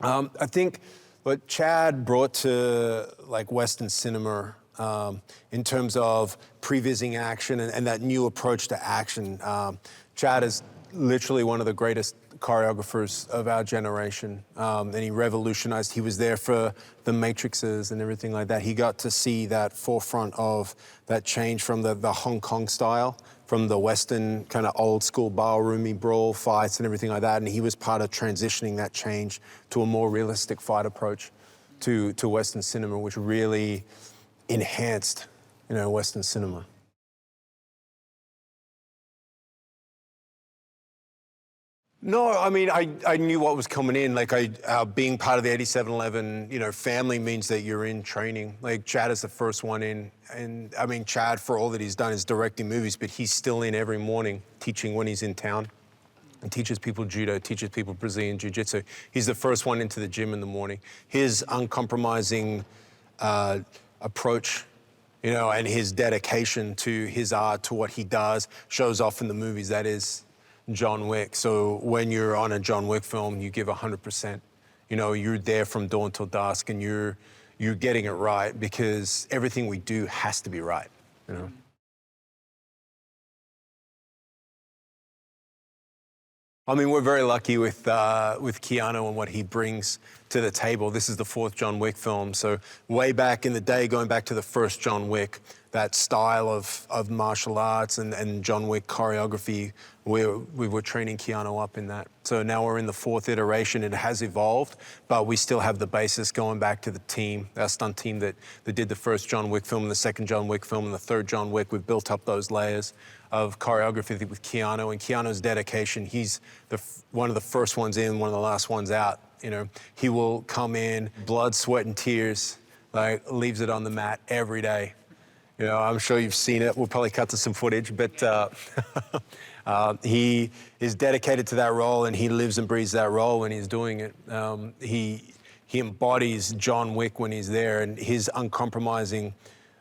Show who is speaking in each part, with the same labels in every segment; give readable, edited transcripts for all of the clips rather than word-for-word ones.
Speaker 1: I think what Chad brought to like Western cinema in terms of pre-vising action and that new approach to action. Chad is literally one of the greatest choreographers of our generation, and he revolutionized. He was there for the Matrixes and everything like that. He got to see that forefront of that change from the Hong Kong style, from the Western kind of old school ballroomy brawl fights and everything like that. And he was part of transitioning that change to a more realistic fight approach to Western cinema, which really enhanced, Western cinema. No, I mean, I knew what was coming in. Like, being part of the 8711, family means that you're in training. Like, Chad is the first one in. And, I mean, Chad, for all that he's done, is directing movies, but he's still in every morning, teaching when he's in town. And teaches people judo, teaches people Brazilian jiu-jitsu. He's the first one into the gym in the morning. His uncompromising approach, and his dedication to his art, to what he does, shows off in the movies. That is John Wick. So when you're on a John Wick film, you give 100%. You're there from dawn till dusk, and you're getting it right, because everything we do has to be right. I mean, we're very lucky with Keanu and what he brings to the table. This is the fourth John Wick film, so way back in the day, going back to the first John Wick, that style of martial arts and John Wick choreography, we were training Keanu up in that. So now we're in the fourth iteration. It has evolved, but we still have the basis going back to the team, our stunt team that did the first John Wick film and the second John Wick film and the third John Wick. We've built up those layers of choreography with Keanu, and Keanu's dedication. He's one of the first ones in, one of the last ones out. He will come in, blood, sweat, and tears, like leaves it on the mat every day. I'm sure you've seen it. We'll probably cut to some footage, but he is dedicated to that role, and he lives and breathes that role when he's doing it. He embodies John Wick when he's there, and his uncompromising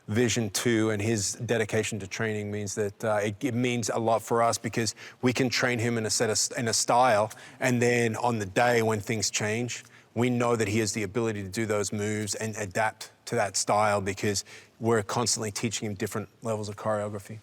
Speaker 1: vision too, and his dedication to training means that it means a lot for us, because we can train him in a style, and then on the day when things change, we know that he has the ability to do those moves and adapt to that style, because we're constantly teaching him different levels of choreography.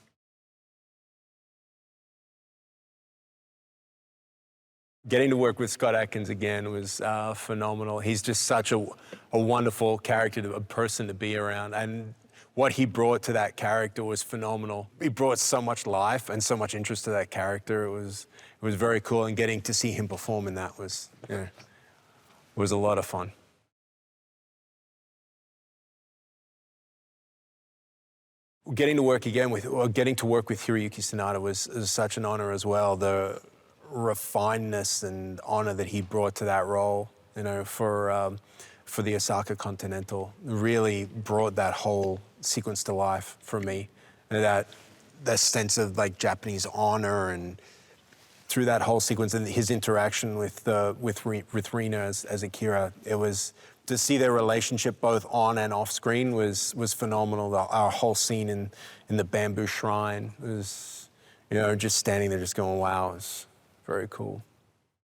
Speaker 1: Getting to work with Scott Adkins again was phenomenal. He's just such a wonderful character, a person to be around, and what he brought to that character was phenomenal. He brought so much life and so much interest to that character. It was very cool, and getting to see him perform in that was a lot of fun. Getting to work with Hiroyuki Sanada was such an honor as well. The refinedness and honor that he brought to that role, for the Osaka Continental, really brought that whole sequence to life for me. And that sense of like Japanese honor, and through that whole sequence, and his interaction with Rina as Akira, it was, to see their relationship both on and off screen was phenomenal. Our whole scene in the bamboo shrine was, just standing there just going, wow, it was very cool.